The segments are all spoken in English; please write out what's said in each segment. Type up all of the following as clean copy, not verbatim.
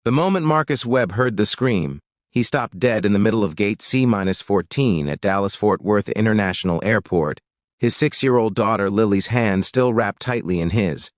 The moment Marcus Webb heard the scream, he stopped dead in the middle of gate C-14 at Dallas-Fort Worth International Airport, his 6-year-old daughter Lily's hand still wrapped tightly in his.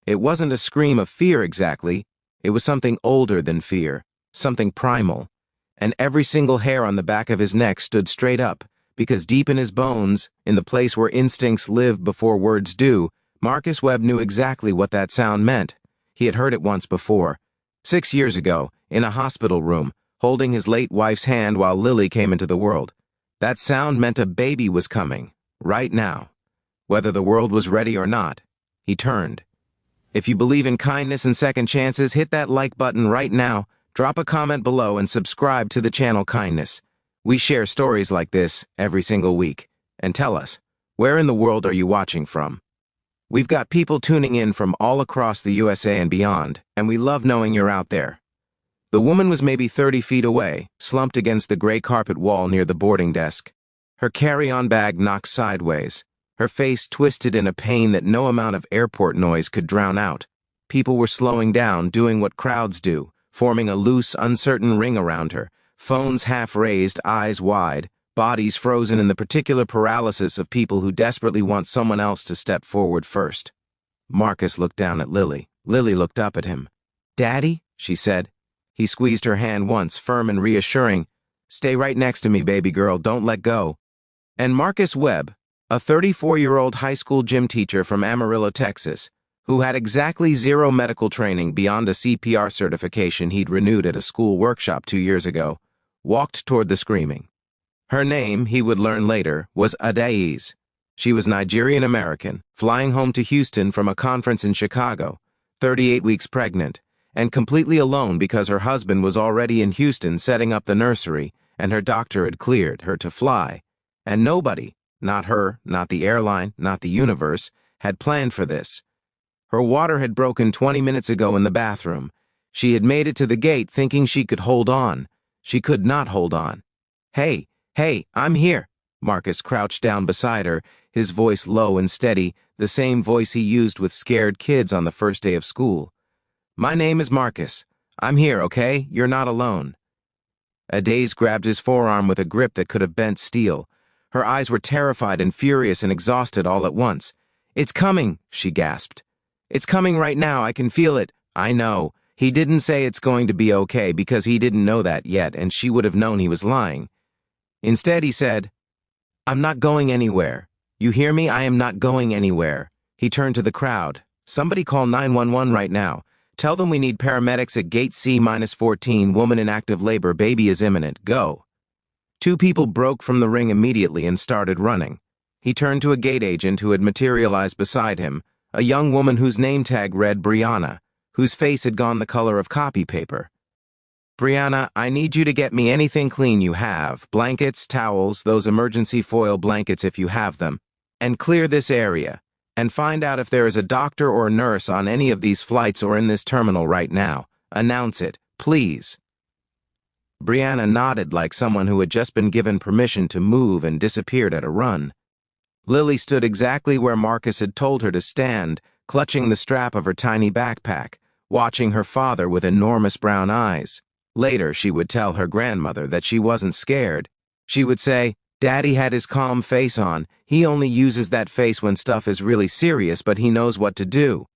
It wasn't a scream of fear exactly, it was something older than fear, something primal, and every single hair on the back of his neck stood straight up, because deep in his bones, in the place where instincts live before words do, Marcus Webb knew exactly what that sound meant. He had heard it once before. 6 years ago, in a hospital room, holding his late wife's hand while Lily came into the world. That sound meant a baby was coming, right now. Whether the world was ready or not, he turned. If you believe in kindness and second chances, hit that like button right now, drop a comment below, and subscribe to the channel Kindness. We share stories like this every single week. And tell us, where in the world are you watching from? We've got people tuning in from all across the USA and beyond, and we love knowing you're out there. The woman was maybe 30 feet away, slumped against the gray carpet wall near the boarding desk. Her carry-on bag knocked sideways, her face twisted in a pain that no amount of airport noise could drown out. People were slowing down, doing what crowds do, forming a loose, uncertain ring around her, phones half raised, eyes wide, bodies frozen in the particular paralysis of people who desperately want someone else to step forward first. Marcus looked down at Lily. Lily looked up at him. "Daddy?" she said. He squeezed her hand once, firm and reassuring. "Stay right next to me, baby girl, don't let go." And Marcus Webb, a 34-year-old high school gym teacher from Amarillo, Texas, who had exactly zero medical training beyond a CPR certification he'd renewed at a school workshop 2 years ago, walked toward the screaming. Her name, he would learn later, was Adaeze. She was Nigerian-American, flying home to Houston from a conference in Chicago, 38 weeks pregnant, and completely alone because her husband was already in Houston setting up the nursery, and her doctor had cleared her to fly. And nobody, not her, not the airline, not the universe, had planned for this. Her water had broken 20 minutes ago in the bathroom. She had made it to the gate thinking she could hold on. She could not hold on. Hey, I'm here." Marcus crouched down beside her, his voice low and steady, the same voice he used with scared kids on the first day of school. "My name is Marcus. I'm here, okay? You're not alone." Adaeze grabbed his forearm with a grip that could have bent steel. Her eyes were terrified and furious and exhausted all at once. "It's coming," she gasped. "It's coming right now, I can feel it." "I know." He didn't say it's going to be okay because he didn't know that yet, and she would have known he was lying. Instead, he said, "I'm not going anywhere. You hear me? I am not going anywhere." He turned to the crowd. "Somebody call 911 right now. Tell them we need paramedics at gate C-14, woman in active labor, baby is imminent, go." 2 people broke from the ring immediately and started running. He turned to a gate agent who had materialized beside him, a young woman whose name tag read Brianna, whose face had gone the color of copy paper. "Brianna, I need you to get me anything clean you have, blankets, towels, those emergency foil blankets if you have them, and clear this area, and find out if there is a doctor or nurse on any of these flights or in this terminal right now. Announce it, please." Brianna nodded like someone who had just been given permission to move and disappeared at a run. Lily stood exactly where Marcus had told her to stand, clutching the strap of her tiny backpack, watching her father with enormous brown eyes. Later, she would tell her grandmother that she wasn't scared. She would say, "Daddy had his calm face on. He only uses that face when stuff is really serious, but he knows what to do."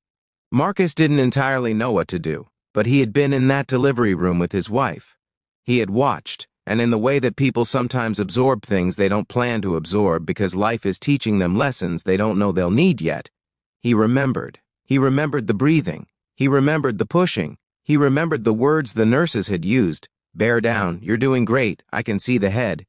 Marcus didn't entirely know what to do, but he had been in that delivery room with his wife. He had watched, and in the way that people sometimes absorb things they don't plan to absorb because life is teaching them lessons they don't know they'll need yet, he remembered. He remembered the breathing. He remembered the pushing. He remembered the words the nurses had used. "Bear down, you're doing great, I can see the head."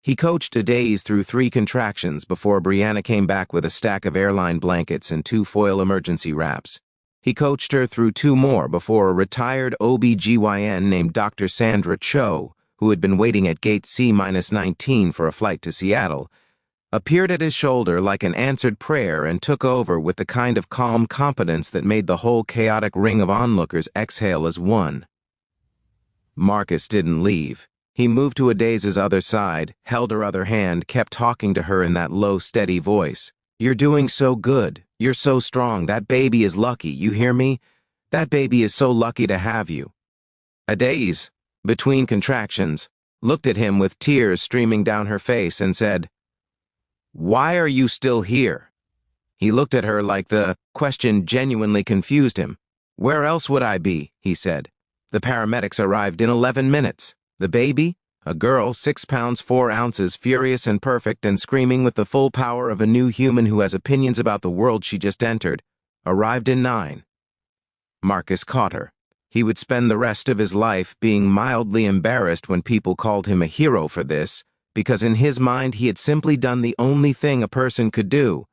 He coached Adaeze through 3 contractions before Brianna came back with a stack of airline blankets and 2 foil emergency wraps. He coached her through 2 more before a retired OB-GYN named Dr. Sandra Cho, who had been waiting at gate C-19 for a flight to Seattle, appeared at his shoulder like an answered prayer and took over with the kind of calm competence that made the whole chaotic ring of onlookers exhale as one. Marcus didn't leave. He moved to Adaze's other side, held her other hand, kept talking to her in that low, steady voice. "You're doing so good. You're so strong. That baby is lucky, you hear me? That baby is so lucky to have you." Adaeze, between contractions, looked at him with tears streaming down her face and said, "Why are you still here?" He looked at her like the question genuinely confused him. "Where else would I be?" he said. "The paramedics arrived in 11 minutes. The baby, a girl 6 pounds 4 ounces, furious and perfect and screaming with the full power of a new human who has opinions about the world she just entered, arrived in 9. Marcus caught her. He would spend the rest of his life being mildly embarrassed when people called him a hero for this, because in his mind he had simply done the only thing a person could do.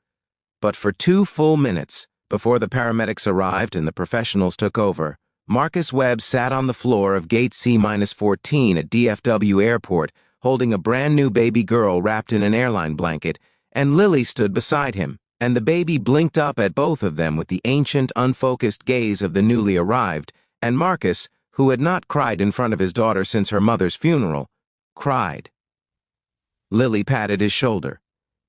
But for 2 full minutes, before the paramedics arrived and the professionals took over, Marcus Webb sat on the floor of gate C-14 at DFW Airport, holding a brand new baby girl wrapped in an airline blanket, and Lily stood beside him, and the baby blinked up at both of them with the ancient, unfocused gaze of the newly arrived, and Marcus, who had not cried in front of his daughter since her mother's funeral, cried. Lily patted his shoulder.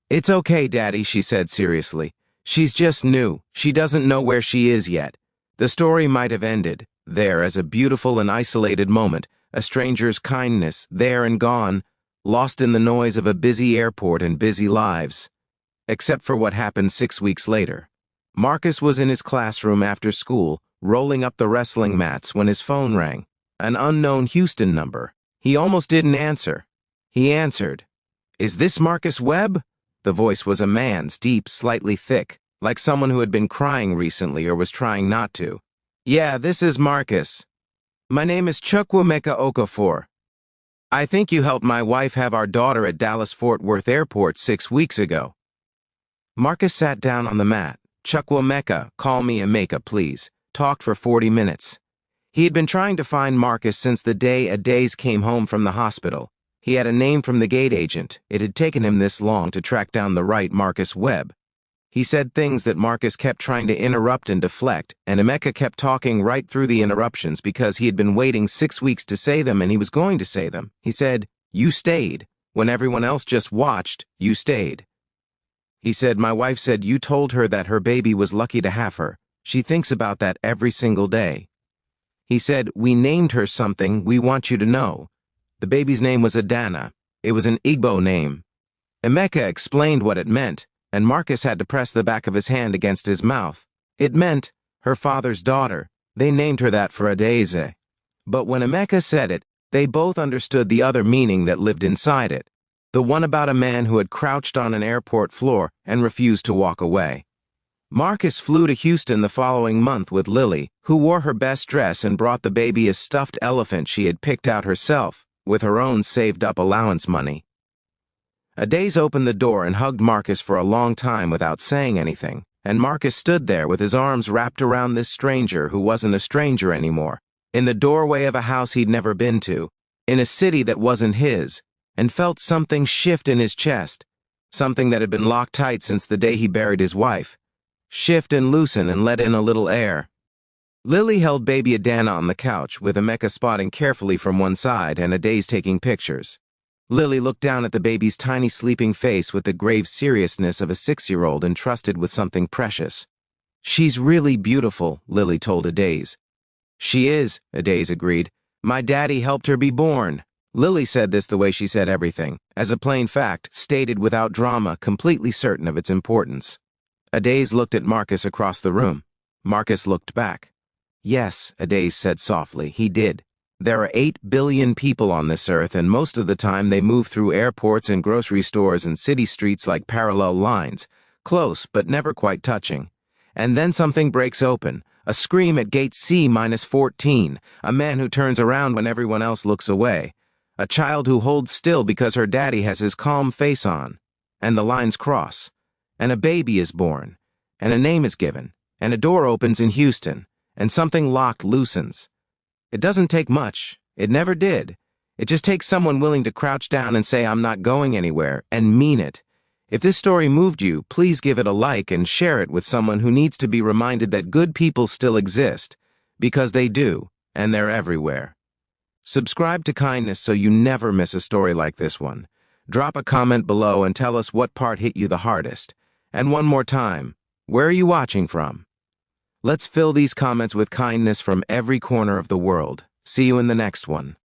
"It's okay, Daddy," she said seriously. "She's just new. She doesn't know where she is yet." The story might have ended there as a beautiful and isolated moment, a stranger's kindness, there and gone, lost in the noise of a busy airport and busy lives. Except for what happened 6 weeks later. Marcus was in his classroom after school, rolling up the wrestling mats when his phone rang. An unknown Houston number. He almost didn't answer. He answered. "Is this Marcus Webb?" The voice was a man's, deep, slightly thick, like someone who had been crying recently or was trying not to. "Yeah, this is Marcus. My name is Chukwuemeka Okafor. I think you helped my wife have our daughter at Dallas-Fort Worth Airport 6 weeks ago." Marcus sat down on the mat. "Chukwuemeka, call me Emeka, please." Talked for 40 minutes. He had been trying to find Marcus since the day Adaeze came home from the hospital. He had a name from the gate agent. It had taken him this long to track down the right Marcus Webb. He said things that Marcus kept trying to interrupt and deflect, and Emeka kept talking right through the interruptions because he had been waiting 6 weeks to say them and he was going to say them. He said, "You stayed. When everyone else just watched, you stayed." He said, "My wife said you told her that her baby was lucky to have her. She thinks about that every single day." He said, "We named her something we want you to know." The baby's name was Adanna. It was an Igbo name. Emeka explained what it meant, and Marcus had to press the back of his hand against his mouth. It meant her father's daughter. They named her that for Adaeze. But when Emeka said it, they both understood the other meaning that lived inside it. The one about a man who had crouched on an airport floor and refused to walk away. Marcus flew to Houston the following month with Lily, who wore her best dress and brought the baby a stuffed elephant she had picked out herself, with her own saved-up allowance money. Adaeze opened the door and hugged Marcus for a long time without saying anything, and Marcus stood there with his arms wrapped around this stranger who wasn't a stranger anymore, in the doorway of a house he'd never been to, in a city that wasn't his, and felt something shift in his chest, something that had been locked tight since the day he buried his wife. Shift and loosen and let in a little air. Lily held baby Adanna on the couch, with Emeka spotting carefully from one side and Adaeze taking pictures. Lily looked down at the baby's tiny sleeping face with the grave seriousness of a 6-year-old entrusted with something precious. "She's really beautiful," Lily told Adaeze. "She is," Adaeze agreed. "My daddy helped her be born." Lily said this the way she said everything, as a plain fact, stated without drama, completely certain of its importance. Adaeze looked at Marcus across the room. Marcus looked back. "Yes," Adaeze said softly, "he did. There are 8 billion people on this earth, and most of the time they move through airports and grocery stores and city streets like parallel lines, close but never quite touching. And then something breaks open, a scream at gate C-14, a man who turns around when everyone else looks away, a child who holds still because her daddy has his calm face on, and the lines cross. And a baby is born, and a name is given, and a door opens in Houston, and something locked loosens. It doesn't take much. It never did. It just takes someone willing to crouch down and say, 'I'm not going anywhere,' and mean it. If this story moved you, please give it a like and share it with someone who needs to be reminded that good people still exist, because they do, and they're everywhere. Subscribe to Kindness so you never miss a story like this one. Drop a comment below and tell us what part hit you the hardest. And one more time, where are you watching from? Let's fill these comments with kindness from every corner of the world. See you in the next one.